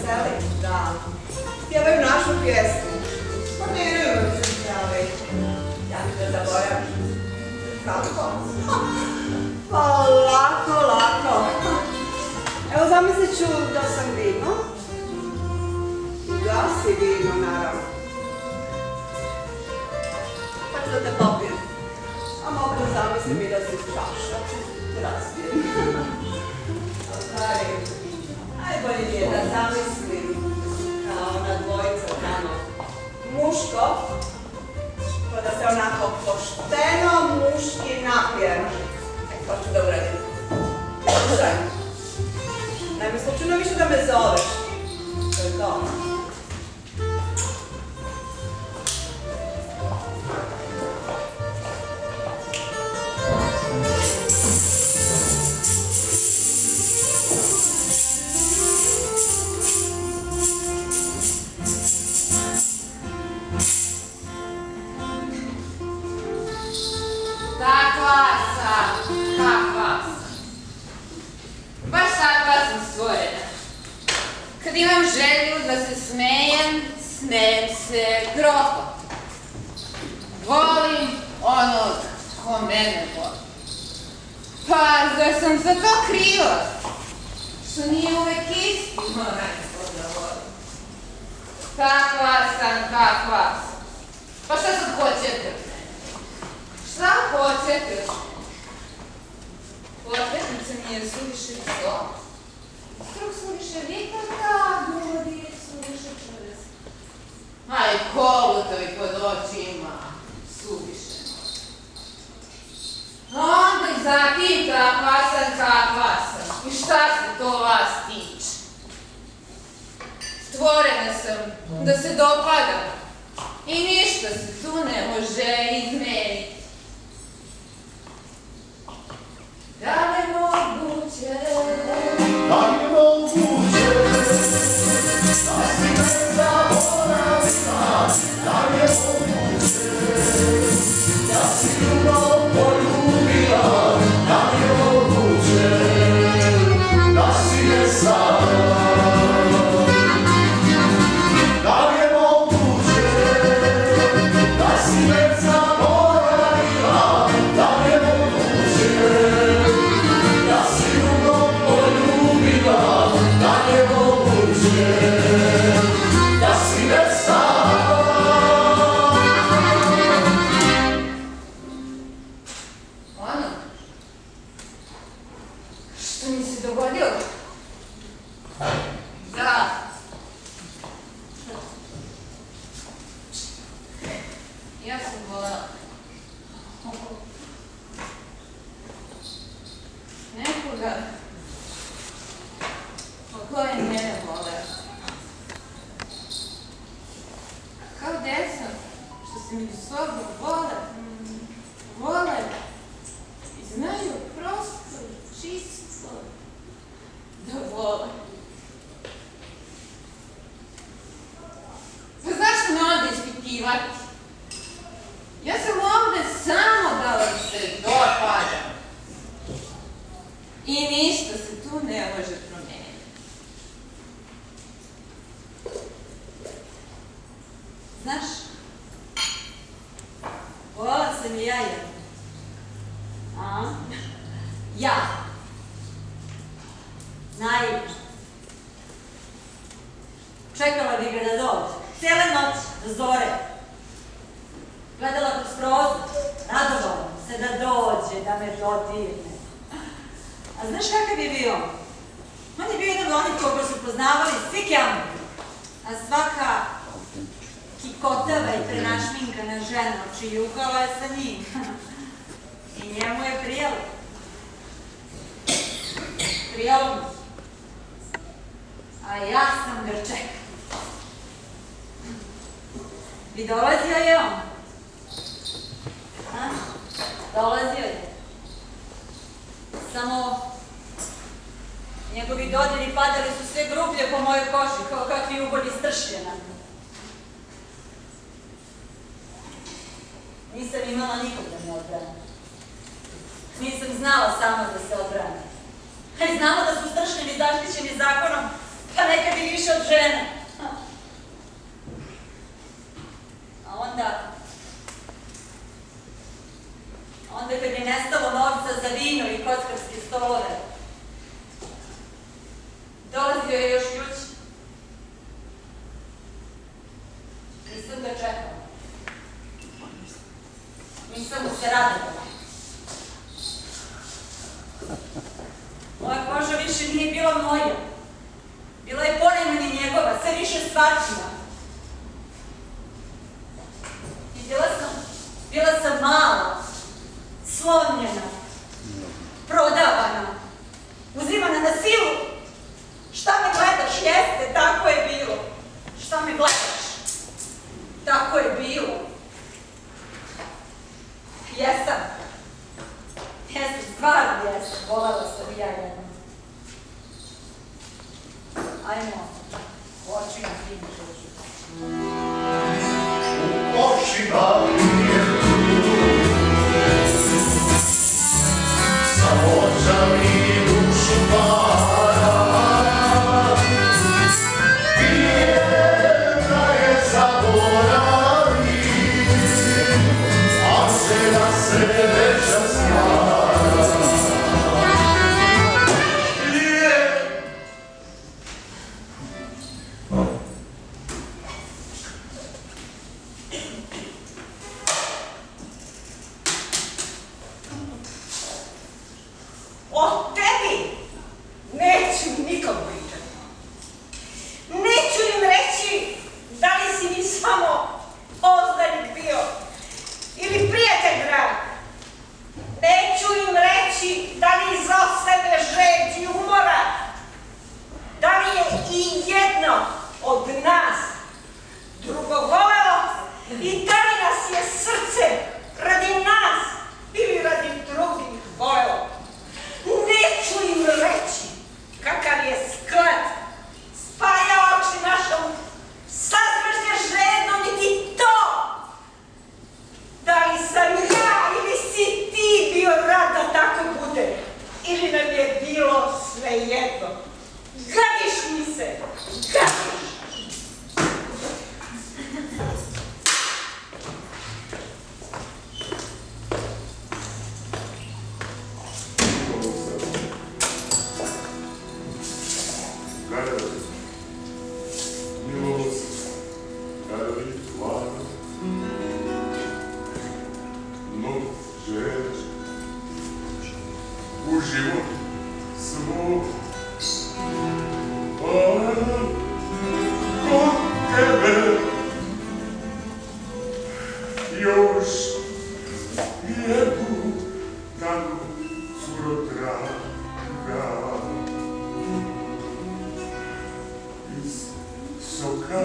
veseli, da. Pjevaju našu pjesmu. Pomiruju se pjevaju. Ja ću da zaboravim. Kako? Pa lako, lako. Evo zamislit ću da sam vino. Da si vino, naravno. Pa ću da te popijem. A mogu da zamislim i da si čaša. Razbijem. Najbolje mi je da zamislim kao ona dvojica tamo muško, pa da se onako pošteno muški napijem. To ću da uradim. Slušaj, najme slučajno više da me zoveš. To je to. Takva sam. Baš takva sam stvorena. Kad imam želju da se smejem se grofom. Volim onog ko mene voli. Pa zar sam za to kriva? Što nije uvek isti onaj ko da volim. Takva sam. Pa šta sad hoćete? Šta hoćete? Potrebnica mi je suviše visok. Struk suviše vikata, ljudi suviše čvrst. Aj, kolutovi pod očima, suviše možda. Onda i zatim kakva sam. I šta se to vas tiče? Stvorena sam da se dopadam. I ništa se tu ne može izmeniti. Da li je moguće? Da li je moguće? Da si me zaboravila? Da li je moguće? Da si ljubav poljubila? Da li je moguće? Da si me sada? Da li je moguće? Da si me zaboravila? Da li je moguće? Da si ljubav poljubila? Da li je moguće? Da si me sada? Ono što mi se dogodilo. Da. Ja sam volela nekoga ko je mene voleo. Kao deca što se među sobom vole i znaju prosto, čisto da vole. Pa zašto me onda ispitivati? Ja sam ovde samo da vam se dopadam. I ništa se tu ne može promeniti. Znaš, volela sam i ja jedno. A? Ja. Naivno. Čekala bi ga da dođe. Cijele noći, do zore. Gledala kroz prozor. Radovala se da dođe, da me dodirne. A znaš kakav je bio? On je bio jedan od onih koga su poznavali svi kjamovi. A svaka kikotava i prenašminkana žena čijukala je sa njim. I njemu je prijelo. Prijelo mu. A ja sam ga čekala. I dolazio je on. A? Dolazio je. Samo njegovi dodiri padali su sve grublje po mojoj koži, kao kakvi ugodi stršljena. Nisam imala nikog da me odbrani. Nisam znala sama da se odbrani. A i znala da su stršljeni zaštićeni zakonom pa nekad i više od žene. A onda kad je nestalo novca za vino i kockarske stolove, dolazio je još juče. Nisam ga čekala. Nisam mu se radovala. Moja koža više nije bila moja. Bila je ponajmanje njegova, sve više svačija. I bila sam mala, slomljena, prodavana, uzimana na silu. Šta me gledaš? Jeste, tako je bilo. Šta me gledaš? Tako je bilo. Jesam, stvarno jesam, volela sam i ja jednom. Ajmo, hoću na tim žužu. U očima je samoća mi dušu para, vjerna je zaboravi, a žena se veća stara. O tebi neću nikom pričati. Neću im reći da li si mi samo poznanik bio ili prijatelj drag. Neću im reći da li iza sebe žeđ i umora. Da li je i jedno od nas drugo volelo i da li nas je srce radi nas ili radi drugih volelo. Neću im reći kakav je sklad spaja oči našom sazmržnja žedno, niti to. Da li sam ja ili si ti bio rad da tako bude, ili nam je bilo svejedno. Gadiš mi se, gadiš. U život svoj, kod tebe još jedu tamo curo draga iz soka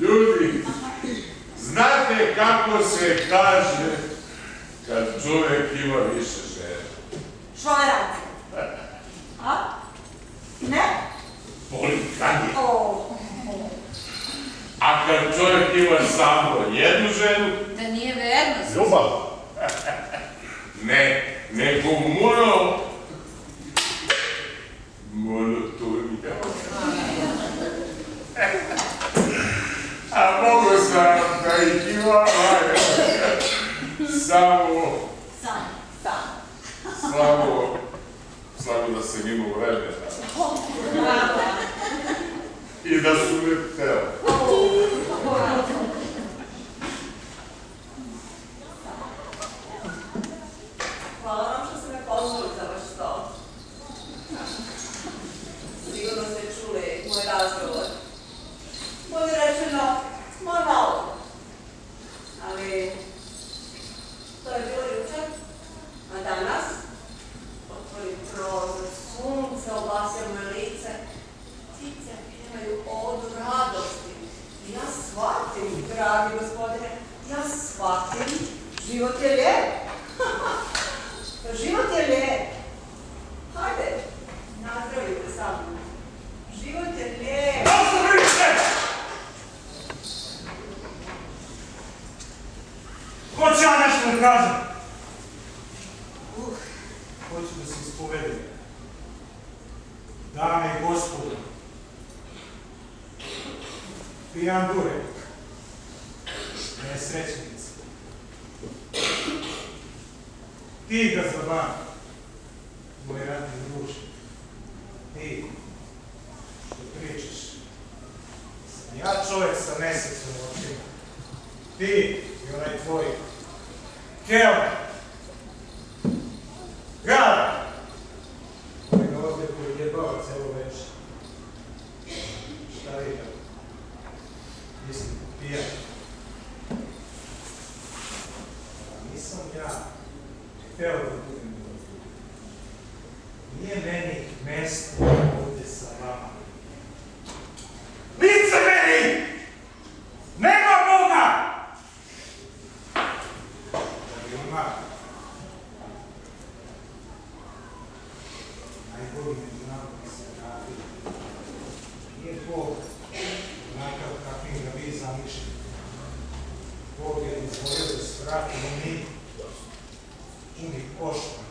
Ljudi, znate kako se kaže kad čovjek ima više žena? Šolerancija. A? Ne? Polikanje. O. A kad čovjek ima samo jednu ženu? Da nije vernost. Ljubav. Ne, nego monotonija. A mogu sam da ih ima samo da sam imao vremena. I da su me htjeli. Hvala vam što ste me pozvali za vaš stol. Sigurno ste čuli moj razgovor. Bolje rečeno, moj monolog. Ali to je bilo shvatim, dragi gospodine, ja shvatim, život je lijep. Život je lijep. Hajde, nazdravite sa mnom. Život je lijep. Hoću ja nešto da kažem. Hoću da se ispovedim. Dame i gospodo, pijan dure, nesrećnici, ti ga zaban, moj ratni druže, ti što pričaš, sam ja čovjek sa mesecom u očima, ti i onaj tvoj Kelme, Gala, koji ga ovdje pojebao celo večer. Šta vi tako? Mislim, pijan. A nisam ja hteo da budem ovdje. Nije meni mesto ovdje sa vama. Lice meni! Nema Boga! Da li ima? Najbolji među nama bi se vratili. Nije Bog onakav kakvim ga vi zamišljate. Bog je dozvolio da se vratimo mi, puni košta.